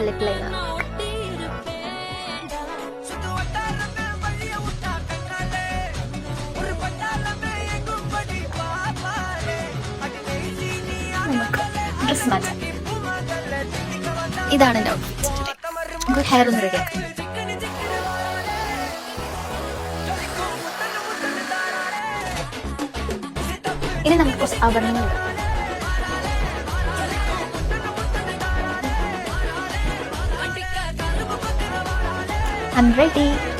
Lip liner. നമുക്ക് dress മാറ്റാം. ഇതാണ് എൻ്റെ ഔട്ട്ഫിറ്റ്. നമുക്ക് ഹെയർ ഒന്ന് റെഡിയാക്കാം. ഇനി നമുക്ക് കുറച്ച് ആഭരണങ്ങൾ ഇടാം. I'm ready.